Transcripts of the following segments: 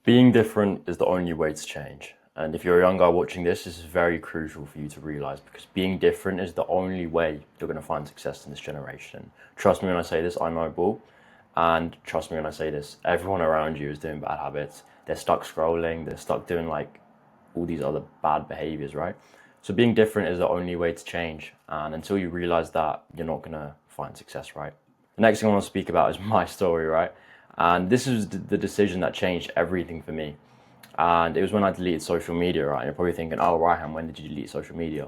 Being different is the only way to change. And if you're a young guy watching this is very crucial for you to realize because being different is the only way you're going to find success in this generation. Trust me when I say this, I know ball. And trust me when I say this, everyone around you is doing bad habits. They're stuck scrolling, they're stuck doing like all these other bad behaviors, right? So being different is the only way to change. And until you realize that, you're not going to find success, right? The next thing I want to speak about is my story, right? And this is the decision that changed everything for me. And it was when I deleted social media, right? And you're probably thinking, oh, Ryan, when did you delete social media?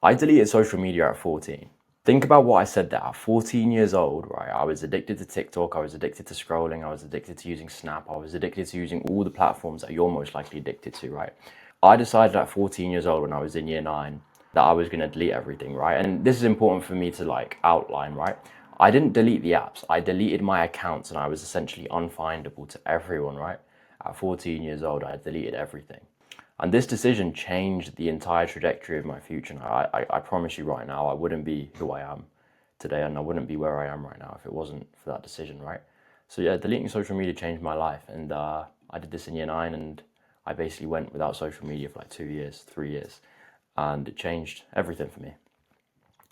I deleted social media at 14. Think about what I said there. At 14 years old, right? I was addicted to TikTok. I was addicted to scrolling. I was addicted to using Snap. I was addicted to using all the platforms that you're most likely addicted to, right? I decided at 14 years old when I was in year nine that I was going to delete everything, right? And this is important for me to like outline, right? I didn't delete the apps. I deleted my accounts and I was essentially unfindable to everyone, right? At 14 years old, I deleted everything. And this decision changed the entire trajectory of my future. And I promise you right now, I wouldn't be who I am today and I wouldn't be where I am right now if it wasn't for that decision, right? So yeah, deleting social media changed my life. And I did this in year nine and I basically went without social media for like 2 years, 3 years. And it changed everything for me.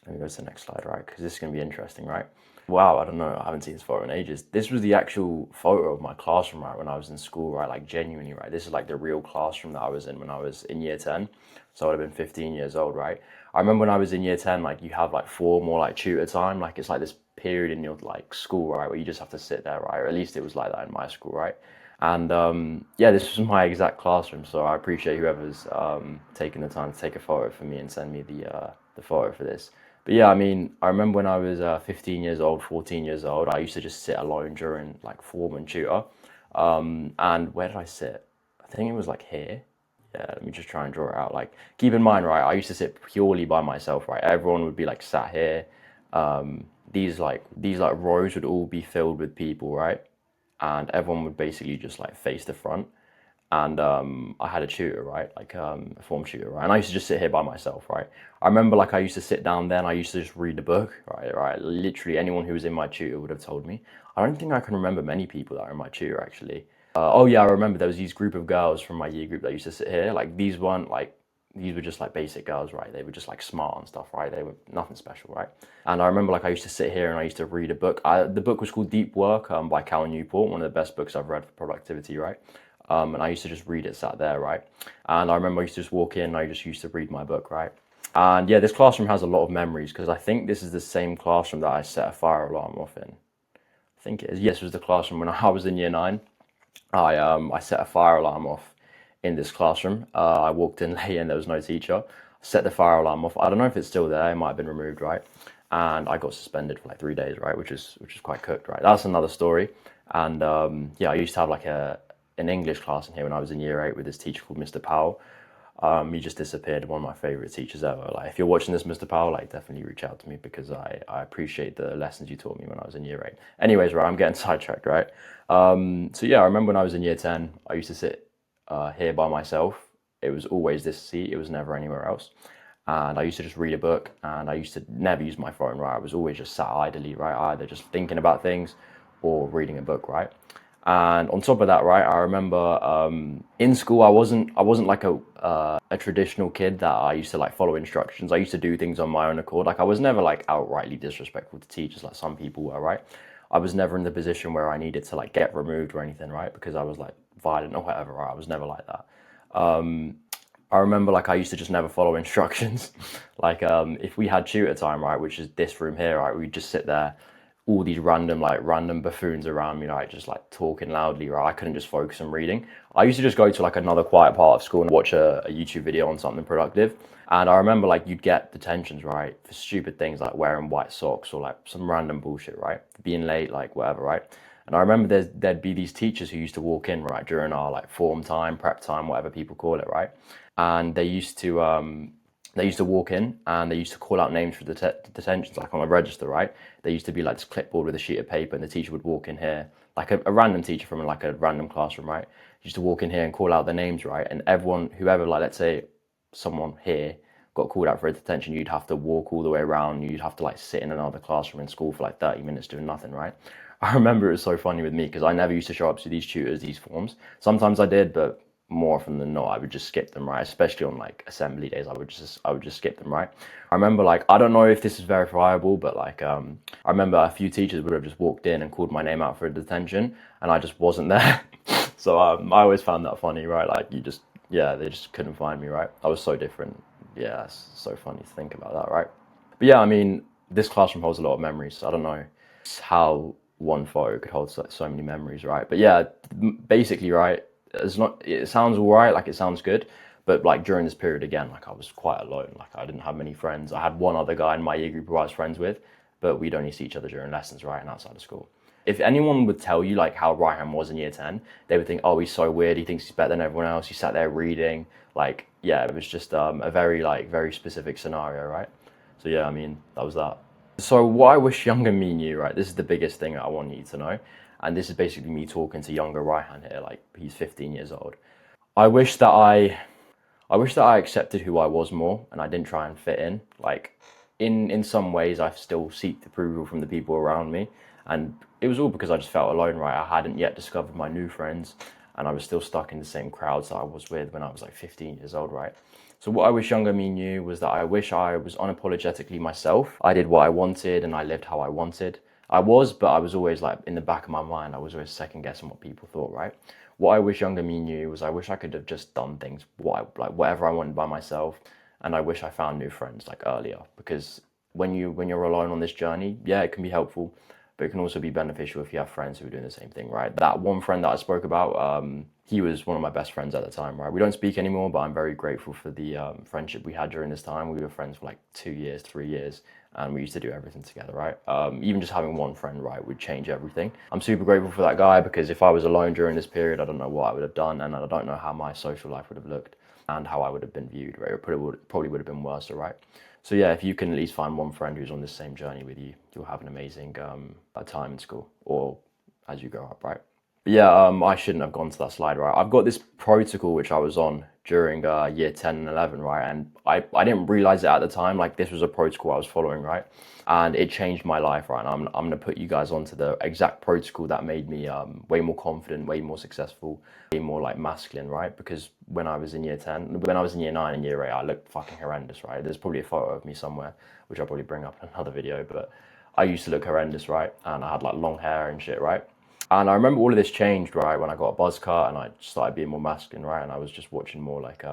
Let me go to the next slide, right? Because this is going to be interesting, right? Wow, I don't know. I haven't seen this photo in ages. This was the actual photo of my classroom, right, when I was in school, right? Like genuinely, right? This is like the real classroom that I was in when I was in year 10. So I would have been 15 years old, right? I remember when I was in year 10, like you have like four more like tutor time. Like it's like this period in your like school, right, where you just have to sit there, right? Or at least it was like that in my school, right? And yeah, this was my exact classroom. So I appreciate whoever's taking the time to take a photo for me and send me the photo for this. But yeah, I mean, I remember when I was 15 years old, 14 years old, I used to just sit alone during like form and tutor. And where did I sit? I think it was like here. Yeah, let me just try and draw it out. Like, keep in mind, right, I used to sit purely by myself, right? Everyone would be like sat here. These like rows would all be filled with people, right? And everyone would basically just like face the front. And I had a tutor, right, like a form tutor, right, and I used to just sit here by myself, right. I remember like I used to sit down there and I used to just read a book, right. Literally anyone who was in my tutor would have told me. I don't think I can remember many people that are in my tutor actually. Oh yeah, I remember there was these group of girls from my year group that used to sit here. Like these were just like basic girls, right? They were just like smart and stuff, right? They were nothing special, right? And I remember like I used to sit here and I used to read a book. The book was called Deep Work by Cal Newport, one of the best books I've read for productivity, right? And I used to just read it sat there, right? And I remember I used to just walk in and I just used to read my book, right? And yeah, this classroom has a lot of memories because I think this is the same classroom that I set a fire alarm off in. I think it is. Yes, it was the classroom when I was in year nine. I set a fire alarm off in this classroom. I walked in late and there was no teacher. Set the fire alarm off. I don't know if it's still there. It might have been removed, right? And I got suspended for like 3 days, right? Which is quite cooked, right? That's another story. And yeah, I used to have like an English class in here when I was in year eight with this teacher called Mr. Powell. He just disappeared. One of my favorite teachers ever. Like, if you're watching this, Mr. Powell, like, definitely reach out to me because I appreciate the lessons you taught me when I was in year eight. Anyways, right, I'm getting sidetracked, right? So yeah, I remember when I was in year 10, I used to sit here by myself. It was always this seat. It was never anywhere else. And I used to just read a book and I used to never use my phone, right? I was always just sat idly, right? Either just thinking about things or reading a book, right? And on top of that, right, I remember in school I wasn't like a traditional kid that I used to like follow instructions. I used to do things on my own accord. Like I was never like outrightly disrespectful to teachers like some people were, right? I was never in the position where I needed to like get removed or anything, right? Because I was like violent or whatever, right? I was never like that. I remember like I used to just never follow instructions. Like if we had tutor time, right, which is this room here, right, we'd just sit there, all these random buffoons around me, like just like talking loudly, right? I couldn't just focus on reading. I used to just go to like another quiet part of school and watch a YouTube video on something productive. And I remember like you'd get detentions, right, for stupid things like wearing white socks or like some random bullshit, right? Being late, like whatever, right? And I remember there'd be these teachers who used to walk in, right, during our like form time, prep time, whatever people call it, right? And they used to walk in and they used to call out names for the detentions, like on a register, right? There used to be like this clipboard with a sheet of paper, and the teacher would walk in here, like a random teacher from like a random classroom, right? Used to walk in here and call out the names, right? And everyone, whoever, like let's say someone here got called out for a detention, you'd have to walk all the way around. You'd have to like sit in another classroom in school for like 30 minutes doing nothing, right? I remember it was so funny with me because I never used to show up to these tutors, these forms. Sometimes I did, but more often than not, I would just skip them, right? Especially on like assembly days, I would just skip them, right? I remember like I don't know if this is verifiable, but like I remember a few teachers would have just walked in and called my name out for a detention, and I just wasn't there. So I always found that funny, right? Like yeah, they just couldn't find me, right? I was so different. Yeah, it's so funny to think about that, right? But yeah, I mean, this classroom holds a lot of memories. So I don't know how one photo could hold so many memories, right? But yeah, basically, right, it's not. It sounds all right, like it sounds good, but like during this period again, like I was quite alone. Like I didn't have many friends. I had one other guy in my year group who I was friends with, but we'd only see each other during lessons, right, and outside of school. If anyone would tell you like how Ryan was in year 10, they would think, oh, he's so weird. He thinks he's better than everyone else. He sat there reading. Like, yeah, it was just a very specific scenario, right? So yeah, I mean, that was that. So what I wish younger me knew, right? This is the biggest thing that I want you to know. And this is basically me talking to younger Ryan here, like he's 15 years old. I wish that I accepted who I was more and I didn't try and fit in. Like in some ways I still seek approval from the people around me. And it was all because I just felt alone, right? I hadn't yet discovered my new friends and I was still stuck in the same crowds that I was with when I was like 15 years old, right? So what I wish younger me knew was that I wish I was unapologetically myself. I did what I wanted and I lived how I wanted. I was, but I was always like in the back of my mind, I was always second guessing what people thought, right? What I wish younger me knew was I wish I could have just done things like whatever I wanted by myself, and I wish I found new friends like earlier because when you're alone on this journey, yeah, it can be helpful, but it can also be beneficial if you have friends who are doing the same thing, right? That one friend that I spoke about, he was one of my best friends at the time, right? We don't speak anymore, but I'm very grateful for the friendship we had during this time. We were friends for like 2 years, 3 years, and we used to do everything together, right? Even just having one friend, right, would change everything. I'm super grateful for that guy because if I was alone during this period, I don't know what I would have done, and I don't know how my social life would have looked and how I would have been viewed, right? It probably would have been worse, right? So yeah, if you can at least find one friend who's on the same journey with you, you'll have an amazing time in school or as you grow up, right? But yeah, I shouldn't have gone to that slide, right? I've got this protocol which I was on during year 10 and 11, right? And I didn't realize it at the time, like this was a protocol I was following, right? And it changed my life, right? And I'm gonna put you guys onto the exact protocol that made me way more confident, way more successful, way more like masculine, right? Because when I was in year 10, when I was in year 9 and year 8, I looked fucking horrendous, right? There's probably a photo of me somewhere, which I'll probably bring up in another video, but I used to look horrendous, right? And I had like long hair and shit, right? And I remember all of this changed, right, when I got a buzz cut and I started being more masculine, right? And I was just watching more like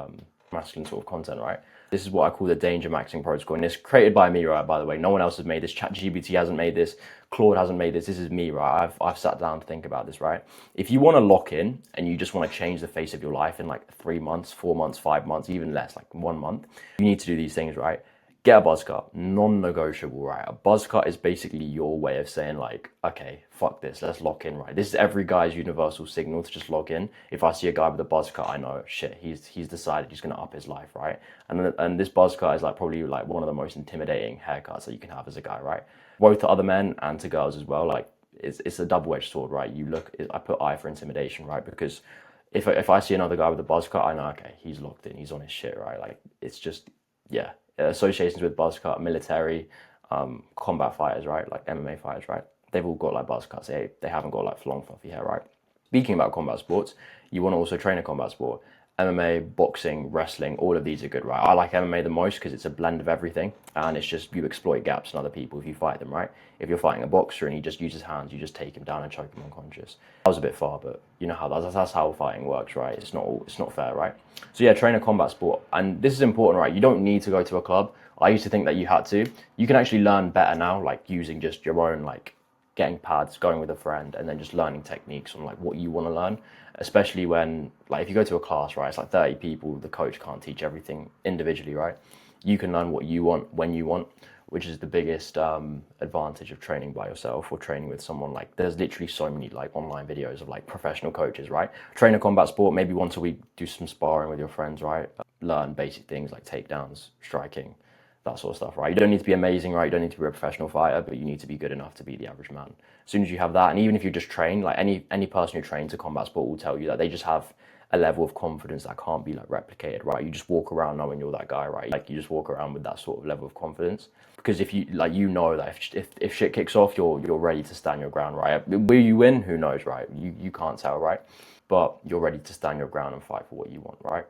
masculine sort of content, right? This is what I call the danger maxing protocol. And it's created by me, right, by the way. No one else has made this. ChatGPT hasn't made this. Claude hasn't made this. This is me, right? I've sat down to think about this, right? If you want to lock in and you just want to change the face of your life in like 3 months, 4 months, 5 months, even less, like 1 month, you need to do these things, right? Get a buzz cut, non-negotiable, right? A buzz cut is basically your way of saying like, okay, fuck this, let's lock in, right? This is every guy's universal signal to just log in. If I see a guy with a buzz cut, I know, shit, he's decided he's gonna up his life, right? And this buzz cut is like probably like one of the most intimidating haircuts that you can have as a guy, right? Both to other men and to girls as well. Like it's a double-edged sword, right? I put I for intimidation, right? Because if I see another guy with a buzz cut, I know, okay, he's locked in, he's on his shit, right? Like it's just, yeah, associations with buzz cut, military, combat fighters, right? Like MMA fighters, right? They've all got like buzz cuts. They haven't got like long fluffy hair, right? Speaking about combat sports, you want to also train a combat sport. MMA, boxing, wrestling, all of these are good, right? I like MMA the most because it's a blend of everything and it's just you exploit gaps in other people if you fight them, right? If you're fighting a boxer and he just uses hands, you just take him down and choke him unconscious. That was a bit far, but you know how that's how fighting works, right? It's not fair, right? So yeah, train a combat sport. And this is important, right? You don't need to go to a club. I used to think that you had to. You can actually learn better now, like using just your own like getting pads, going with a friend, and then just learning techniques on like what you want to learn. Especially when like if you go to a class, right, it's like 30 people, the coach can't teach everything individually, right? You can learn what you want when you want, which is the biggest advantage of training by yourself or training with someone. Like there's literally so many like online videos of like professional coaches, right? Train a combat sport, maybe once a week, do some sparring with your friends, right? Learn basic things like takedowns, striking, that sort of stuff, right? You don't need to be amazing, right? You don't need to be a professional fighter, but you need to be good enough to be the average man. As soon as you have that, and even if you just train, like any person who trains a combat sport will tell you that they just have a level of confidence that can't be like replicated, right? You just walk around knowing you're that guy, right? Like you just walk around with that sort of level of confidence, because if you like, you know that if shit kicks off, you're ready to stand your ground, right? Will you win? Who knows, right? You can't tell, right? But you're ready to stand your ground and fight for what you want, right?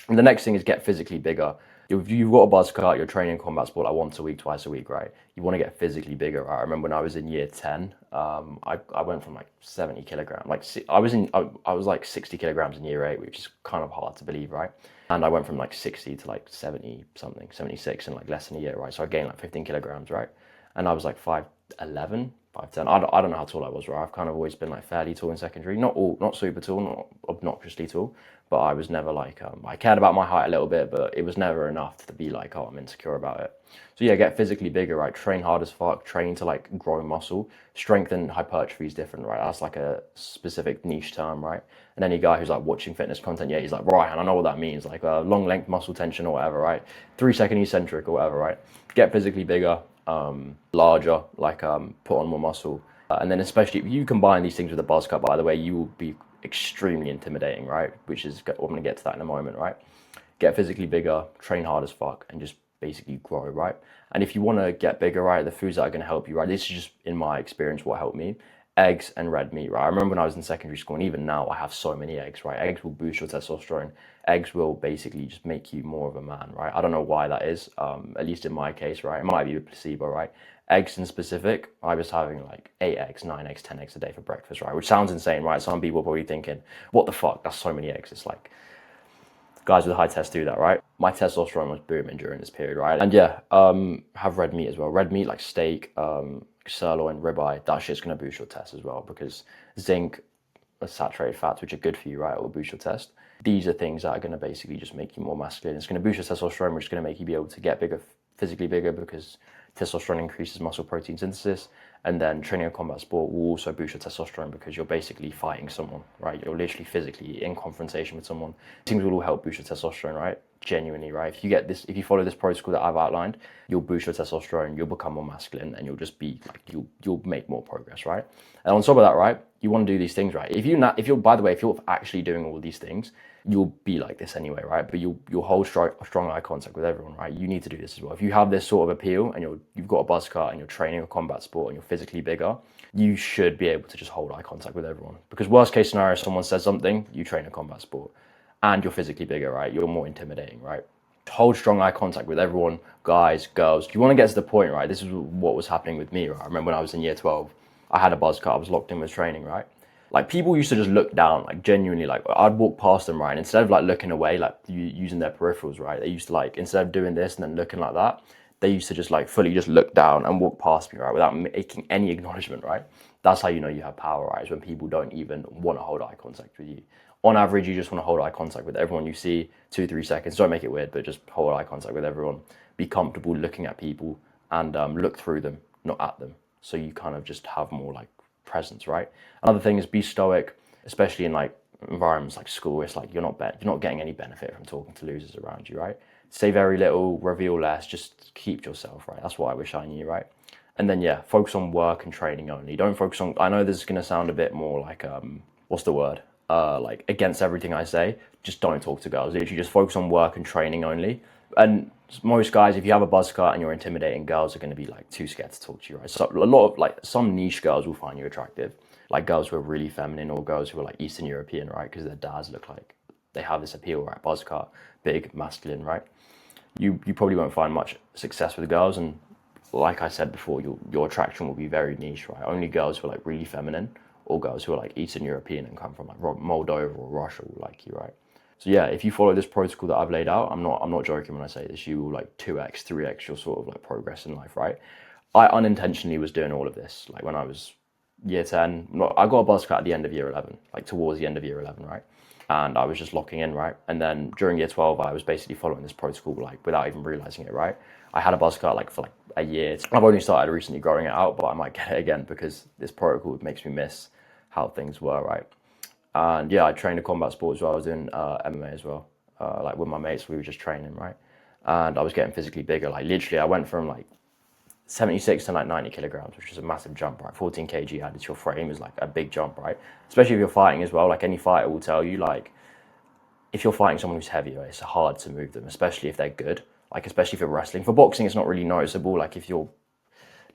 And the next thing is get physically bigger. You've got a buzz cut, you're training combat sport like once a week, twice a week, right? You want to get physically bigger, right? I remember when I was in year 10, I went from like 70 kilograms, like I was like 60 kilograms in year 8, which is kind of hard to believe, right? And I went from like 60 to like 70 something, 76 in like less than a year, right? So I gained like 15 kilograms, right? And I was like 5'11", 5'10". I don't know how tall I was, right? I've kind of always been like fairly tall in secondary. Not super tall, not obnoxiously tall, but I was never like, I cared about my height a little bit, but it was never enough to be like, oh, I'm insecure about it. So yeah, get physically bigger, right? Train hard as fuck, train to like grow muscle. Strength and hypertrophy is different, right? That's like a specific niche term, right? And any guy who's like watching fitness content, yeah, he's like, Ryan, I know what that means, like long length muscle tension or whatever, right? 3 second eccentric or whatever, right? Get physically bigger, larger, like put on more muscle. And then especially if you combine these things with a buzz cut, by the way, you will be extremely intimidating, right? Which is, I'm going to get to that in a moment, right? Get physically bigger, train hard as fuck, and just basically grow, right? And if you want to get bigger, right, the foods that are going to help you, right? This is just in my experience what helped me. Eggs and red meat, right? I remember when I was in secondary school, and even now I have so many eggs, right? Eggs will boost your testosterone. Eggs will basically just make you more of a man, right? I don't know why that is, at least in my case, right? It might be a placebo, right? Eggs in specific, I was having like 8 eggs, 9 eggs, 10 eggs a day for breakfast, right? Which sounds insane, right? Some people are probably thinking, what the fuck? That's so many eggs. It's like, guys with high test do that, right? My testosterone was booming during this period, right? And yeah, have red meat as well. Red meat like steak, sirloin, ribeye, that shit's gonna boost your test as well, because zinc, saturated fats, which are good for you, right, will boost your test. These are things that are gonna basically just make you more masculine. It's gonna boost your testosterone, which is gonna make you be able to get bigger, physically bigger, because testosterone increases muscle protein synthesis. And then training a combat sport will also boost your testosterone, because you're basically fighting someone, right? You're literally physically in confrontation with someone. Things will all help boost your testosterone, right? Genuinely, right? If you follow this protocol that I've outlined, you'll boost your testosterone, you'll become more masculine, and you'll just be like, you'll make more progress, right? And on top of that, right, you want to do these things, right? If you're by the way, if you're actually doing all these things, you'll be like this anyway, right? But you'll hold strong eye contact with everyone, right? You need to do this as well. If you have this sort of appeal and you've got a buzz cut and you're training a combat sport and you're physically bigger, you should be able to just hold eye contact with everyone. Because worst case scenario, someone says something, you train a combat sport and you're physically bigger, right? You're more intimidating, right? Hold strong eye contact with everyone, guys, girls. You want to get to the point, right? This is what was happening with me, right? I remember when I was in year 12, I had a buzz cut, I was locked in with training, right? Like people used to just look down, like genuinely, like I'd walk past them, right? And instead of like looking away, like using their peripherals, right? They used to like, instead of doing this and then looking like that, they used to just like fully just look down and walk past me, right? Without making any acknowledgement, right? That's how you know you have power, right? Is when people don't even want to hold eye contact with you. On average, you just want to hold eye contact with everyone you see, 2-3 seconds. Don't make it weird, but just hold eye contact with everyone. Be comfortable looking at people and look through them, not at them. So you kind of just have more like presence, right? Another thing is be stoic, especially in like environments like school. It's like you're not getting any benefit from talking to losers around you, right? Say very little, reveal less, just keep to yourself, right? That's what I wish I knew, right? And then yeah, focus on work and training only. Don't focus on, I know this is gonna sound a bit more like what's the word? Like against everything I say, just don't talk to girls. Literally just focus on work and training only. And most guys, if you have a buzz cut and you're intimidating, girls are going to be like too scared to talk to you, right? So a lot of like some niche girls will find you attractive, like girls who are really feminine or girls who are like Eastern European, right? Because their dads look like they have this appeal, right? Buzz cut, big, masculine, right? You probably won't find much success with girls, and like I said before, your attraction will be very niche, right? Only girls who are like really feminine or girls who are like Eastern European and come from like Moldova or Russia will like you, right? So yeah, if you follow this protocol that I've laid out, I'm not joking when I say this, you will like 2x, 3x your sort of like progress in life, right? I unintentionally was doing all of this, like when I was year 10, I got a buzz cut at the end of year 11, like towards the end of year 11, right? And I was just locking in, right? And then during year 12, I was basically following this protocol, like without even realizing it, right? I had a buzz cut like for like a year. I've only started recently growing it out, but I might get it again because this protocol makes me miss how things were, right? And yeah, I trained a combat sport as well. I was doing MMA as well. Like with my mates, we were just training, right? And I was getting physically bigger. Like literally, I went from like 76 to like 90 kilograms, which is a massive jump, right? 14 kg added to your frame is like a big jump, right? Especially if you're fighting as well. Like any fighter will tell you, like if you're fighting someone who's heavier, it's hard to move them, especially if they're good. Like, especially if you're wrestling. For boxing, it's not really noticeable. Like, if you're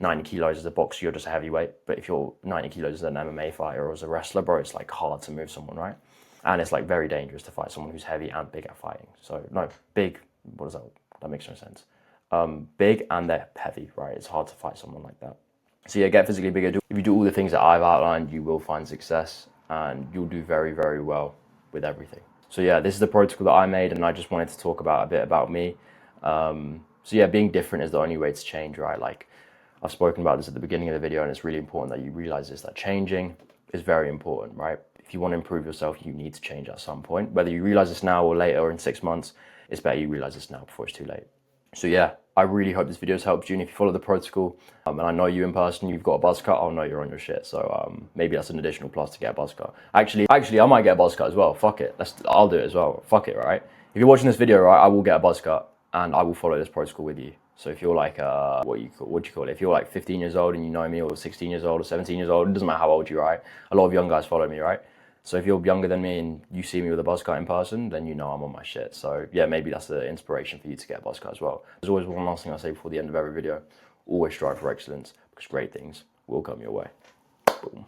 90 kilos as a boxer, you're just a heavyweight. But if you're 90 kilos as an MMA fighter or as a wrestler, bro, it's like hard to move someone, right? And it's like very dangerous to fight someone who's heavy and big at fighting. So, no, big, what is that? That makes no sense. Big and they're heavy, right? It's hard to fight someone like that. So yeah, get physically bigger. If you do all the things that I've outlined, you will find success and you'll do very, very well with everything. So yeah, this is the protocol that I made, and I just wanted to talk about a bit about me. So yeah, being different is the only way to change, right? Like, I've spoken about this at the beginning of the video, and it's really important that you realize this, that changing is very important, right? If you want to improve yourself, you need to change at some point. Whether you realize this now or later or in 6 months, it's better you realize this now before it's too late. So yeah, I really hope this video has helped you, and if you follow the protocol, and I know you in person, you've got a buzz cut, I'll know you're on your shit. So maybe that's an additional plus to get a buzz cut. Actually, I might get a buzz cut as well. Fuck it, I'll do it as well. Fuck it, right? If you're watching this video, right, I will get a buzz cut, and I will follow this protocol with you. So if you're like, what do you call it? If you're like 15 years old and you know me, or 16 years old or 17 years old, it doesn't matter how old you are, right? A lot of young guys follow me, right? So if you're younger than me and you see me with a buzz cut in person, then you know I'm on my shit. So yeah, maybe that's the inspiration for you to get a buzz cut as well. There's always one last thing I say before the end of every video. Always strive for excellence, because great things will come your way. Boom.